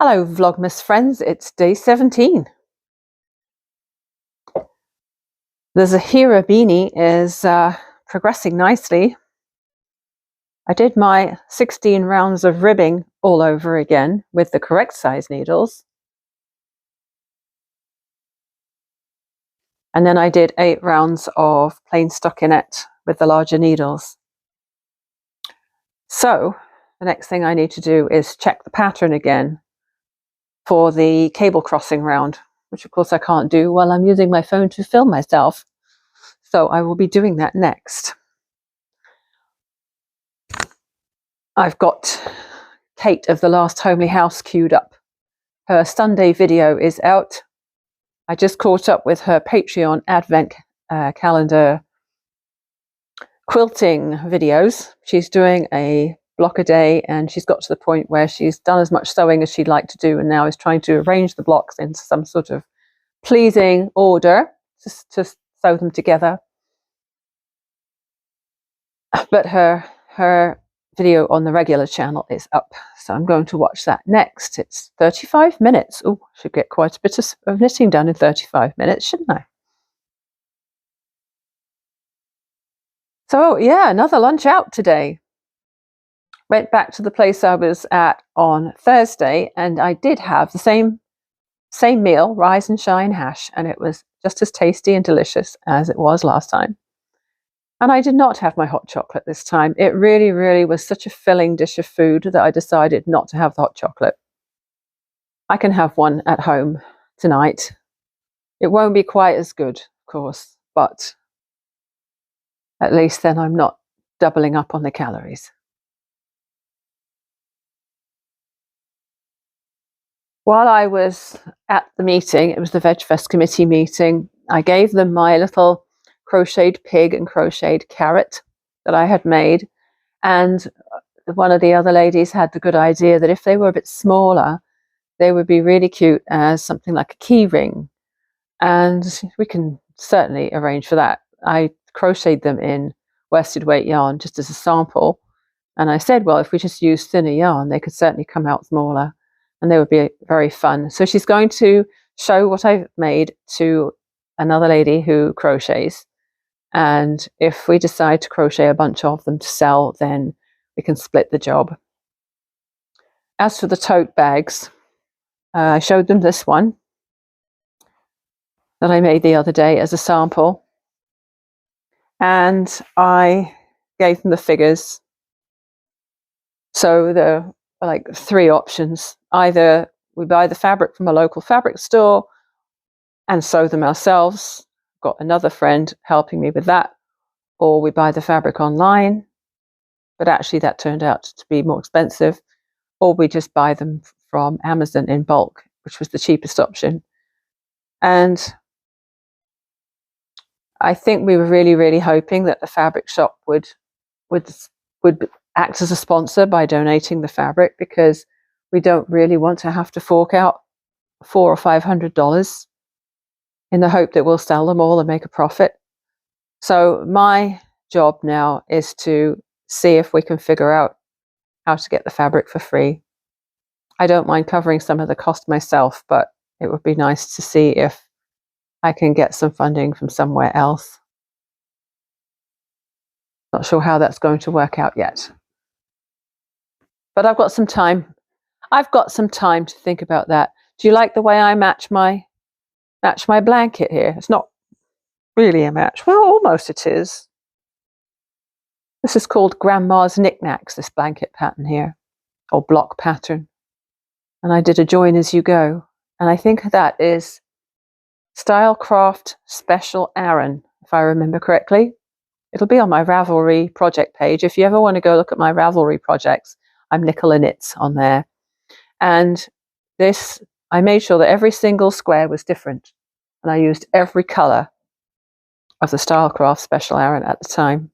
Hello Vlogmas friends, it's day 17. The Zahira Beanie is progressing nicely. I did my 16 rounds of ribbing all over again with the correct size needles. And then I did 8 rounds of plain stockinette with the larger needles. So the next thing I need to do is check the pattern again for the cable crossing round, which of course I can't do while I'm using my phone to film myself. So I will be doing that next. I've got Kate of the Last Homely House queued up. Her Sunday video is out. I just caught up with her Patreon advent calendar quilting videos. She's doing a block a day, and she's got to the point where she's done as much sewing as she'd like to do and now is trying to arrange the blocks into some sort of pleasing order to sew them together. But her video on the regular channel is up, so I'm going to watch that next. It's 35 minutes. Oh, should get quite a bit of knitting done in 35 minutes, shouldn't I? So yeah, another lunch out today. Went back to the place I was at on Thursday, and I did have the same meal, rise and shine hash, and it was just as tasty and delicious as it was last time. And I did not have my hot chocolate this time. It really, really was such a filling dish of food that I decided not to have the hot chocolate. I can have one at home tonight. It won't be quite as good, of course, but at least then I'm not doubling up on the calories. While I was at the meeting, it was the Veg Fest committee meeting, I gave them my little crocheted pig and crocheted carrot that I had made, and one of the other ladies had the good idea that if they were a bit smaller, they would be really cute as something like a key ring, and we can certainly arrange for that. I crocheted them in worsted weight yarn just as a sample, and I said, well, if we just use thinner yarn, they could certainly come out smaller and they would be very fun. So she's going to show what I've made to another lady who crochets, and if we decide to crochet a bunch of them to sell, then we can split the job. As for the tote bags, I showed them this one that I made the other day as a sample, and I gave them the figures. So there are like 3 options. Either we buy the fabric from a local fabric store and sew them ourselves. Got another friend helping me with that. Or we buy the fabric online, but actually that turned out to be more expensive. Or we just buy them from Amazon in bulk, which was the cheapest option. And I think we were really, really hoping that the fabric shop would act as a sponsor by donating the fabric, because we don't really want to have to fork out $400 or $500 in the hope that we'll sell them all and make a profit. So my job now is to see if we can figure out how to get the fabric for free. I don't mind covering some of the cost myself, but it would be nice to see if I can get some funding from somewhere else. Not sure how that's going to work out yet. But I've got some time. I've got some time to think about that. Do you like the way I match my blanket here? It's not really a match. Well, almost it is. This is called Grandma's Knickknacks, this blanket pattern here, or block pattern. And I did a join as you go. And I think that is Stylecraft Special Aran, if I remember correctly. It'll be on my Ravelry project page. If you ever want to go look at my Ravelry projects, I'm Nicola Knits on there. And this, I made sure that every single square was different. And I used every colour of the Stylecraft Special Aran at the time.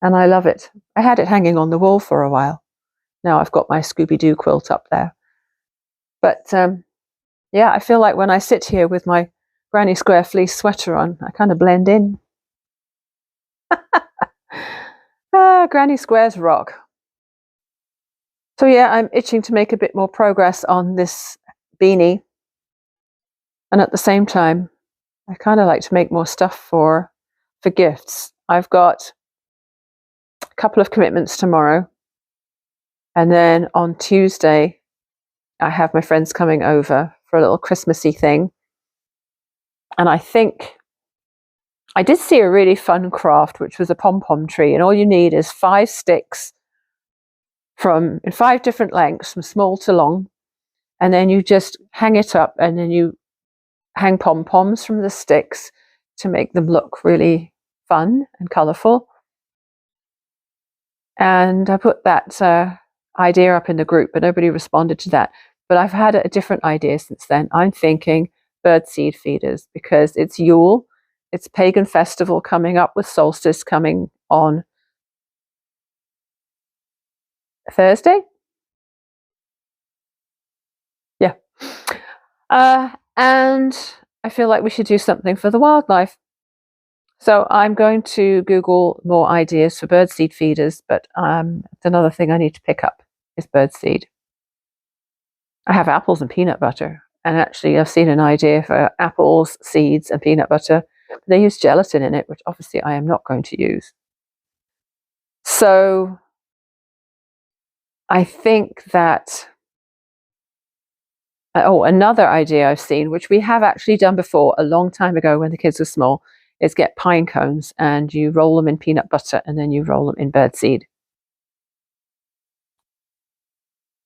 And I love it. I had it hanging on the wall for a while. Now I've got my Scooby-Doo quilt up there. But yeah, I feel like when I sit here with my Granny Square fleece sweater on, I kind of blend in. Granny Squares rock. So yeah, I'm itching to make a bit more progress on this beanie. And at the same time, I kind of like to make more stuff for gifts. I've got a couple of commitments tomorrow. And then on Tuesday, I have my friends coming over for a little Christmassy thing. And I think I did see a really fun craft, which was a pom-pom tree. And all you need is 5 sticks in 5 different lengths, from small to long. And then you just hang it up, and then you hang pom-poms from the sticks to make them look really fun and colourful. And I put that idea up in the group, but nobody responded to that. But I've had a different idea since then. I'm thinking birdseed feeders, because it's Yule, it's pagan festival coming up with solstice coming on Thursday. Yeah. And I feel like we should do something for the wildlife. So I'm going to Google more ideas for birdseed feeders, but another thing I need to pick up is birdseed. I have apples and peanut butter, and actually I've seen an idea for apples, seeds, and peanut butter. But they use gelatin in it, which obviously I am not going to use. So I think that another idea I've seen, which we have actually done before a long time ago when the kids were small, is get pine cones and you roll them in peanut butter and then you roll them in birdseed.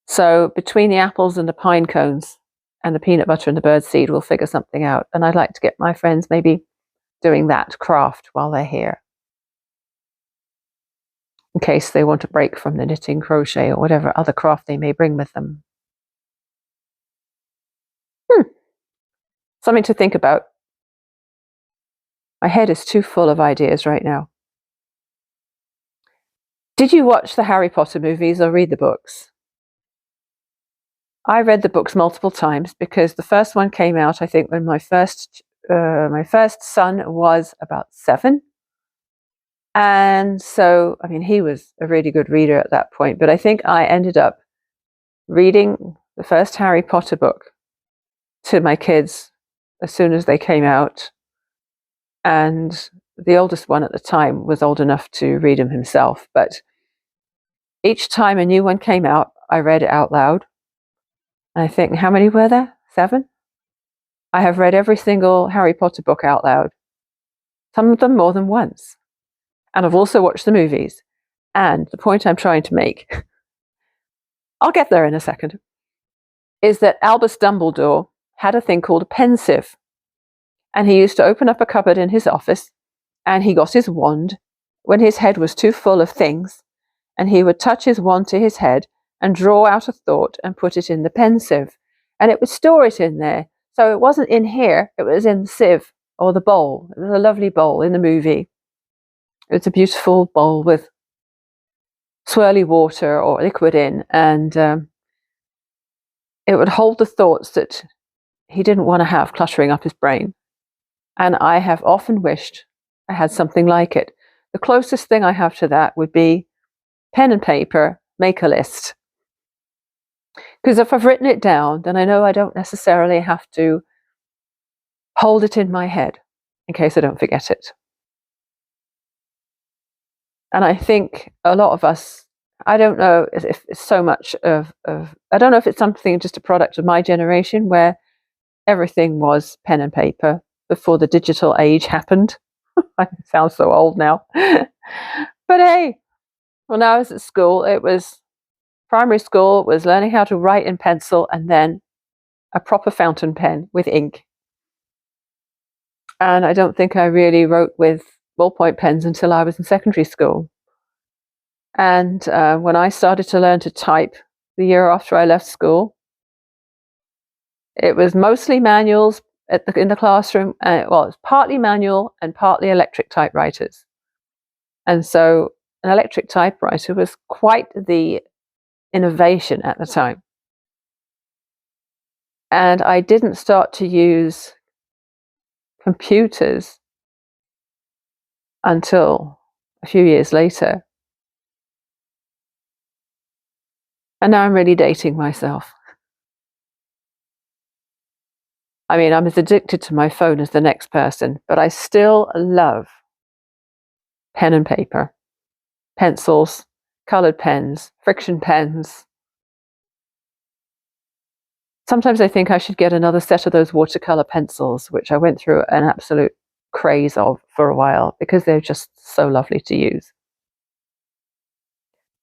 So between the apples and the pine cones and the peanut butter and the birdseed, we'll figure something out. And I'd like to get my friends maybe doing that craft while they're here, in case they want a break from the knitting, crochet, or whatever other craft they may bring with them. Something to think about. My head is too full of ideas right now. Did you watch the Harry Potter movies or read the books? I read the books multiple times because the first one came out, I think, when my first son was about 7. And so, I mean, he was a really good reader at that point, but I think I ended up reading the first Harry Potter book to my kids as soon as they came out. And the oldest one at the time was old enough to read them himself. But each time a new one came out, I read it out loud. And I think, how many were there? 7? I have read every single Harry Potter book out loud, some of them more than once. And I've also watched the movies. And the point I'm trying to make, I'll get there in a second, is that Albus Dumbledore had a thing called a pensieve. And he used to open up a cupboard in his office, and he got his wand when his head was too full of things, and he would touch his wand to his head and draw out a thought and put it in the pensieve, and it would store it in there. So it wasn't in here, it was in the sieve or the bowl. It was a lovely bowl in the movie. It was a beautiful bowl with swirly water or liquid in, and it would hold the thoughts that he didn't want to have cluttering up his brain. And I have often wished I had something like it. The closest thing I have to that would be pen and paper, make a list. Because if I've written it down, then I know I don't necessarily have to hold it in my head in case I don't forget it. And I think a lot of us, I don't know if it's so much I don't know if it's something just a product of my generation where everything was pen and paper before the digital age happened. I sound so old now. But hey, when I was at school, it was primary school, it was learning how to write in pencil and then a proper fountain pen with ink. And I don't think I really wrote with ballpoint pens until I was in secondary school. And when I started to learn to type the year after I left school, it was mostly manuals in the classroom. Well, it's partly manual and partly electric typewriters. And so an electric typewriter was quite the innovation at the time. And I didn't start to use computers until a few years later. And now I'm really dating myself. I mean, I'm as addicted to my phone as the next person, but I still love pen and paper, pencils, colored pens, friction pens. Sometimes I think I should get another set of those watercolor pencils, which I went through an absolute craze of for a while because they're just so lovely to use.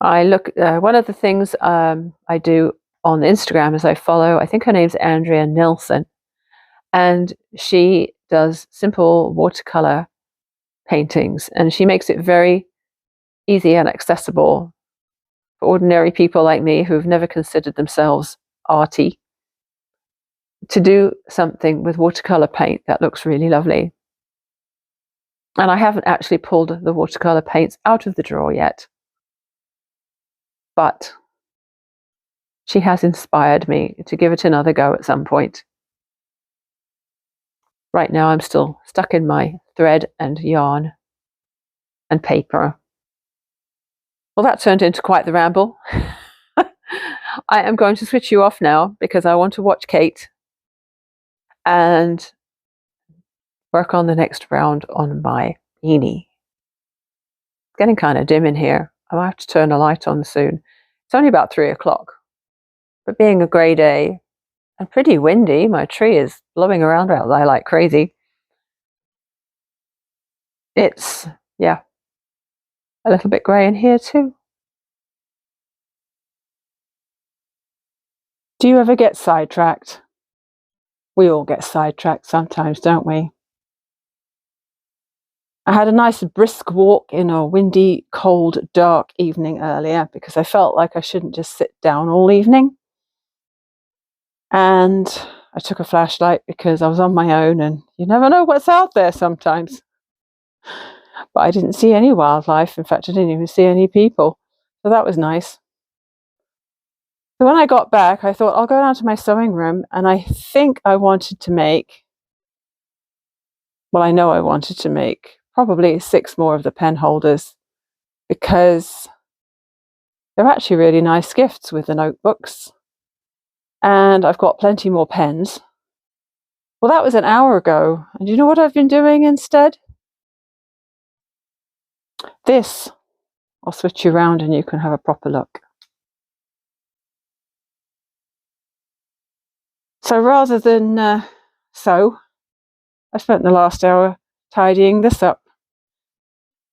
One of the things I do on Instagram is I follow, I think her name's Andrea Nilsson, and she does simple watercolor paintings, and she makes it very easy and accessible for ordinary people like me who've never considered themselves arty to do something with watercolor paint that looks really lovely. And I haven't actually pulled the watercolor paints out of the drawer yet, but she has inspired me to give it another go at some point. Right now I'm still stuck in my thread and yarn and paper. Well, that turned into quite the ramble. I am going to switch you off now because I want to watch Kate and work on the next round on my beanie. It's getting kind of dim in here. I might have to turn a light on soon. It's only about 3 o'clock, but being a grey day and pretty windy, my tree is blowing around out there like crazy. It's, yeah, a little bit grey in here too. Do you ever get sidetracked? We all get sidetracked sometimes, don't we? I had a nice brisk walk in a windy, cold, dark evening earlier because I felt like I shouldn't just sit down all evening. And I took a flashlight because I was on my own and you never know what's out there sometimes. But I didn't see any wildlife. In fact, I didn't even see any people. So that was nice. So when I got back, I thought I'll go down to my sewing room, and I think I wanted to make, well, I know I wanted to make probably 6 more of the pen holders because they're actually really nice gifts with the notebooks. And I've got plenty more pens. Well, that was an hour ago. And you know what I've been doing instead? This. I'll switch you around and you can have a proper look. So rather than sew, I spent the last hour tidying this up.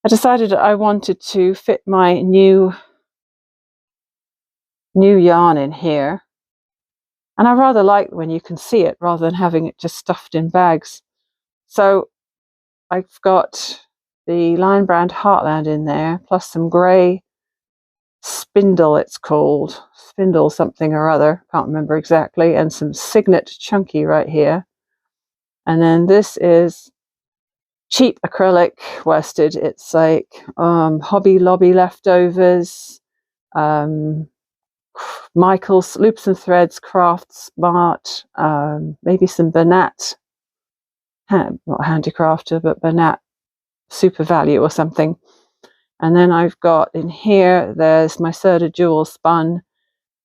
I decided I wanted to fit my new yarn in here. And I rather like when you can see it rather than having it just stuffed in bags. So I've got the Lion Brand Heartland in there, plus some grey spindle, it's called. Spindle something or other, can't remember exactly, and some Signet Chunky right here. And then this is cheap acrylic worsted. It's like Hobby Lobby leftovers, Michael's Loops and Threads Craft Smart, maybe some Bernat, not Handicrafter, but Bernat Super Value or something. And then I've got in here, there's my Serta Jewel spun,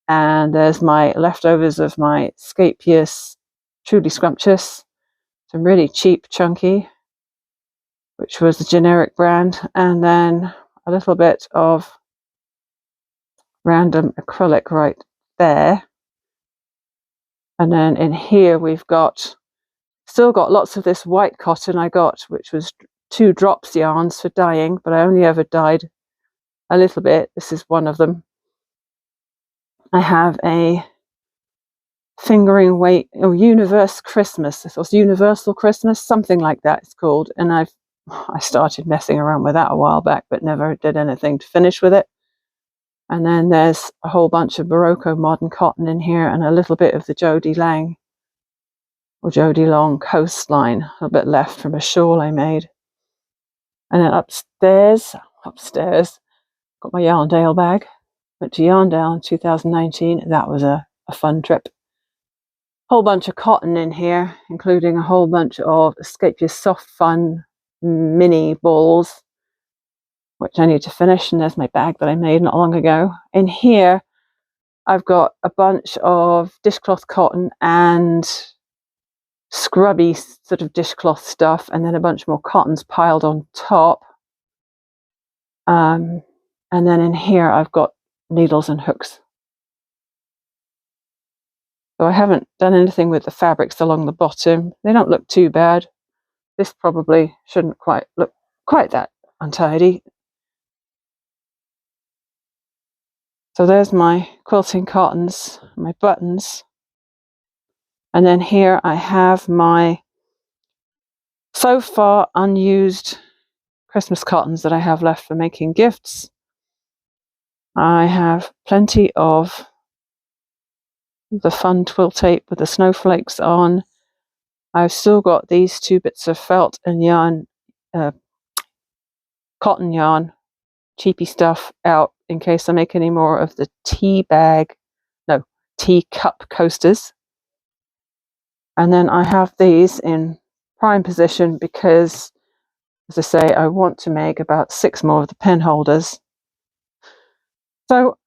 and there's my leftovers of my Scapious Truly Scrumptious, some really cheap chunky, which was the generic brand, and then a little bit of random acrylic right there. And then in here we've still got lots of this white cotton I got, which was 2 drops yarns for dyeing, but I only ever dyed a little bit. This is one of them. I have a fingering weight, Universal Christmas, something like that it's called, and I started messing around with that a while back, but never did anything to finish with it. And then there's a whole bunch of Morocco modern cotton in here, and a little bit of the Jody Lang or Jody Long coastline, a bit left from a shawl I made. And then upstairs, got my Yarndale bag. Went to Yarndale in 2019. That was a fun trip. Whole bunch of cotton in here, including a whole bunch of Scapious Soft Fun mini balls, which I need to finish. And there's my bag that I made not long ago. In here, I've got a bunch of dishcloth cotton and scrubby sort of dishcloth stuff, and then a bunch more cottons piled on top. And then in here I've got needles and hooks. So I haven't done anything with the fabrics along the bottom. They don't look too bad. This probably shouldn't quite look quite that untidy. So there's my quilting cottons, my buttons. And then here I have my so far unused Christmas cottons that I have left for making gifts. I have plenty of the fun twill tape with the snowflakes on. I've still got these 2 bits of felt and yarn, cotton yarn, cheapy stuff out in case I make any more of the teacup coasters. And then I have these in prime position because, as I say, I want to make about 6 more of the pen holders. So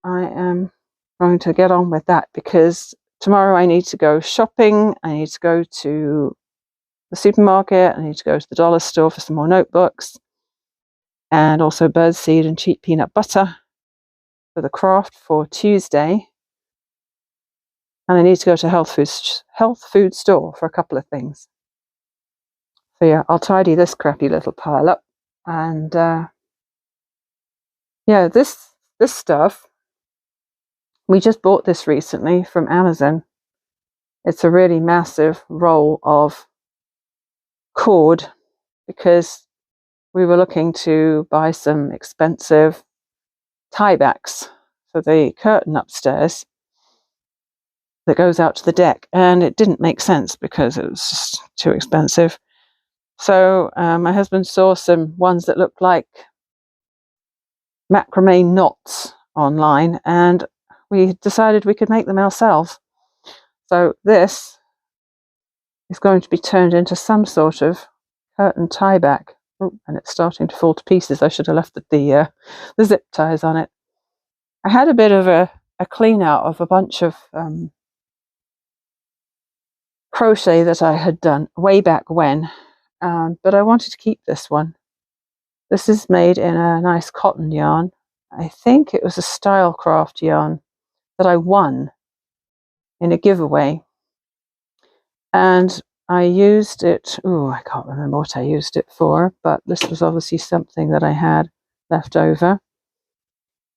I am going to get on with that because tomorrow I need to go shopping. I need to go to the supermarket. I need to go to the dollar store for some more notebooks, and also birdseed and cheap peanut butter for the craft for Tuesday. And I need to go to health food store for a couple of things. So yeah, I'll tidy this crappy little pile up. And yeah, this stuff, we just bought this recently from Amazon. It's a really massive roll of cord because we were looking to buy some expensive tiebacks for the curtain upstairs that goes out to the deck, and it didn't make sense because it was just too expensive. So my husband saw some ones that looked like macrame knots online, and we decided we could make them ourselves. So this is going to be turned into some sort of curtain tieback. Oh, and it's starting to fall to pieces. I should have left the zip ties on it. I had a bit of a clean out of a bunch of crochet that I had done way back when, but I wanted to keep this one. This is made in a nice cotton yarn. I think it was a Stylecraft yarn that I won in a giveaway, and I used it, I can't remember what I used it for, but this was obviously something that I had left over.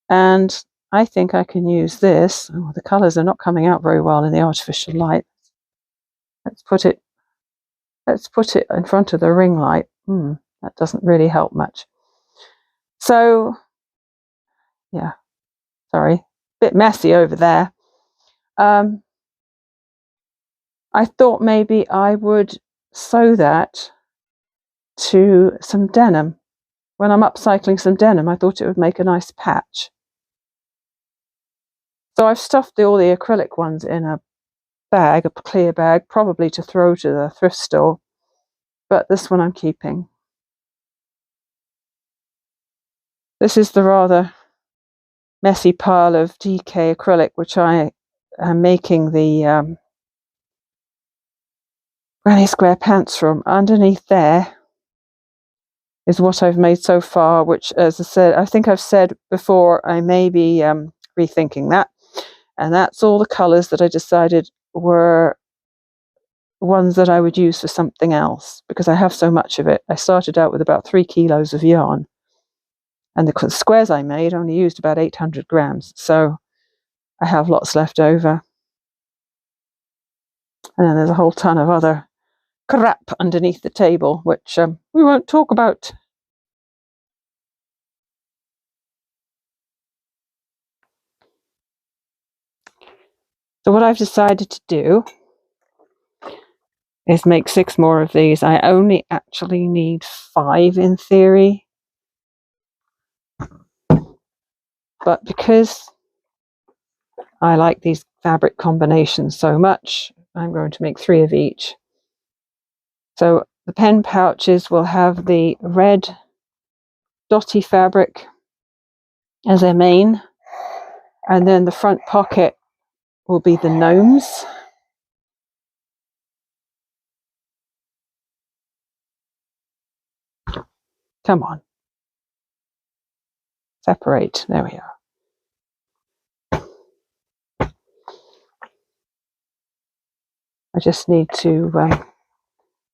And I think I can use this. Oh, the colours are not coming out very well in the artificial light. Let's put it in front of the ring light. That doesn't really help much. So, yeah, sorry, a bit messy over there. I thought maybe I would sew that to some denim. When I'm upcycling some denim, I thought it would make a nice patch. So I've stuffed all the acrylic ones in a bag, a clear bag, probably to throw to the thrift store. But this one I'm keeping. This is the rather messy pile of DK acrylic, which I am making the granny square pants from. Underneath there is what I've made so far, which, as I said, I think I've said before, I may be rethinking that. And that's all the colours that I decided were ones that I would use for something else, because I have so much of it. I started out with about 3 kilos of yarn, and the squares I made only used about 800 grams, so I have lots left over. And then there's a whole ton of other crap underneath the table, which we won't talk about. So what I've decided to do is make 6 more of these. I only actually need 5 in theory, but because I like these fabric combinations so much, I'm going to make 3 of each. So the pen pouches will have the red dotty fabric as their main, And then the front pocket will be the gnomes. Come on. Separate. There we are. I just need to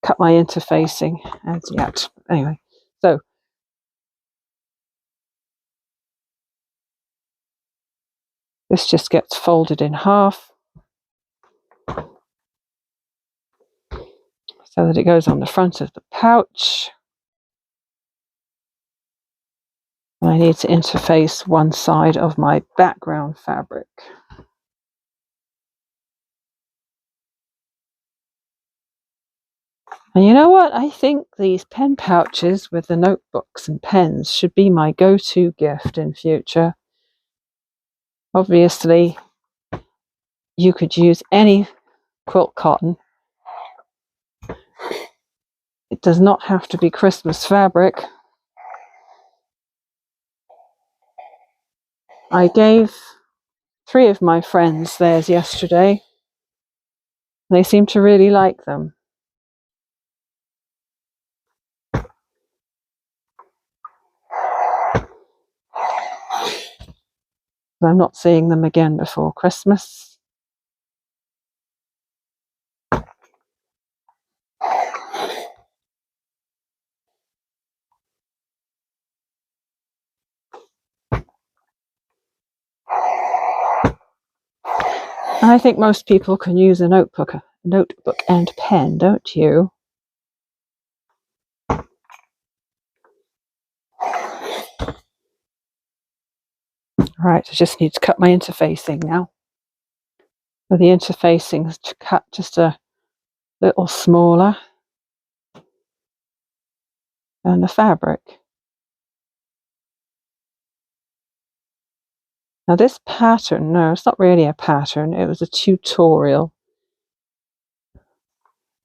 cut my interfacing as yet. Anyway, so this just gets folded in half so that it goes on the front of the pouch. I need to interface one side of my background fabric. And you know what? I think these pen pouches with the notebooks and pens should be my go-to gift in future. Obviously, you could use any quilt cotton. It does not have to be Christmas fabric. I gave 3 of my friends theirs yesterday. They seem to really like them. I'm not seeing them again before Christmas. I think most people can use a notebook and pen, don't you? Right, I just need to cut my interfacing now. So the interfacing is cut just a little smaller than the fabric. Now this pattern, no, it's not really a pattern, it was a tutorial,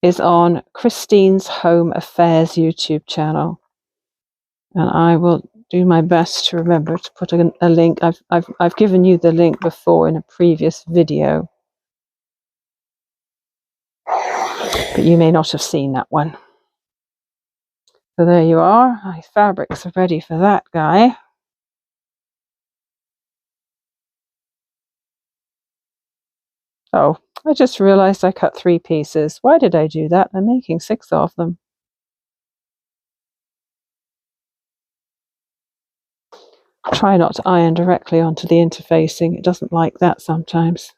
is on Christine's Home Affairs YouTube channel. And I will do my best to remember to put a link. I've given you the link before in a previous video, but you may not have seen that one. So there you are. My fabrics are ready for that guy. Oh, I just realized I cut 3 pieces. Why did I do that? I'm making 6 of them. Try not to iron directly onto the interfacing. It doesn't like that sometimes.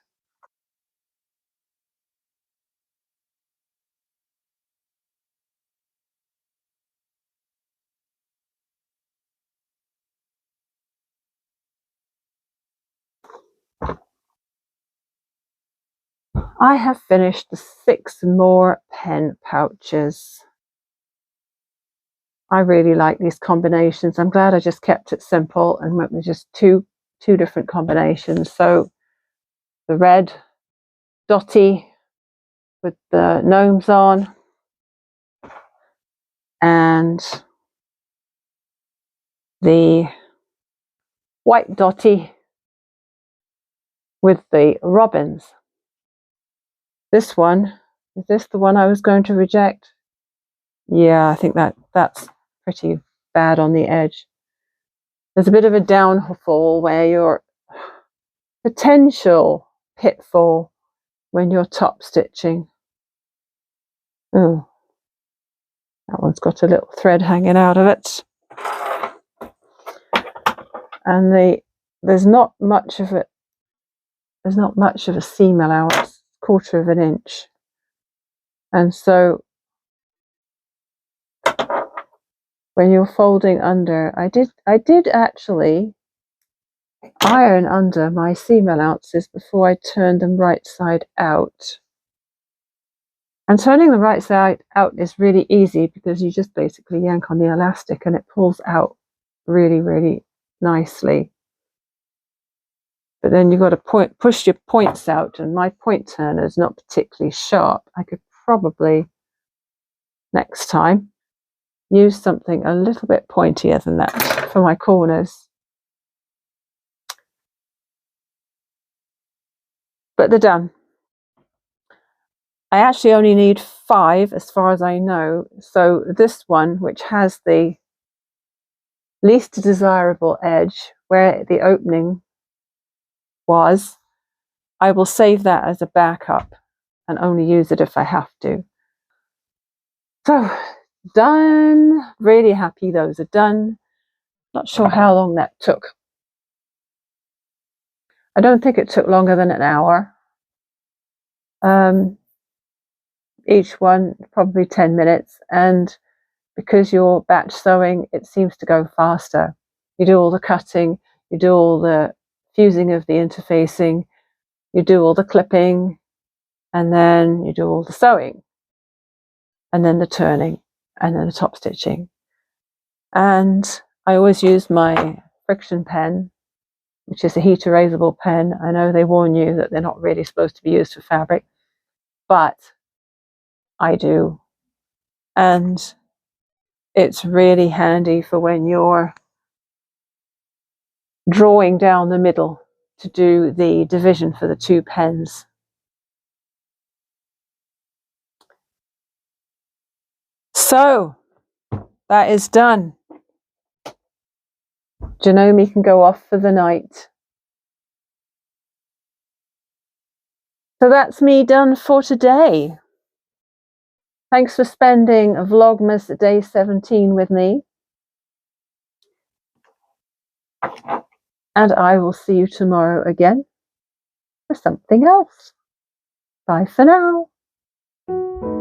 I have finished the 6 more pen pouches. I really like these combinations. I'm glad I just kept it simple and went with just two different combinations. So the red dotty with the gnomes on, and the white dotty with the robins. This one, is this the one I was going to reject? Yeah, I think that's pretty bad on the edge. There's a bit of a downfall where your potential pitfall when you're top stitching. Oh, that one's got a little thread hanging out of it. And there's not much of it. There's not much of a seam allowance, 1/4 of an inch. And so when you're folding under, I did actually iron under my seam allowances before I turned them right side out. And turning them right side out is really easy because you just basically yank on the elastic and it pulls out really, really nicely. But then you've got to push your points out, and my point turner is not particularly sharp. I could probably, next time, use something a little bit pointier than that for my corners. but they're done. I actually only need 5 as far as I know. So this one, which has the least desirable edge where the opening was, I will save that as a backup and only use it if I have to. So done. Really happy those are done. Not sure how long that took. I don't think it took longer than an hour. Each one probably 10 minutes, and because you're batch sewing, it seems to go faster. You do all the cutting, you do all the fusing of the interfacing, you do all the clipping, and then you do all the sewing, and then the turning, and then the top stitching. And I always use my friction pen, which is a heat erasable pen. I know they warn you that they're not really supposed to be used for fabric, but I do. And it's really handy for when you're drawing down the middle to do the division for the 2 pens. So that is done. Janome can go off for the night. So that's me done for today. Thanks for spending Vlogmas day 17 with me. And I will see you tomorrow again for something else. Bye for now.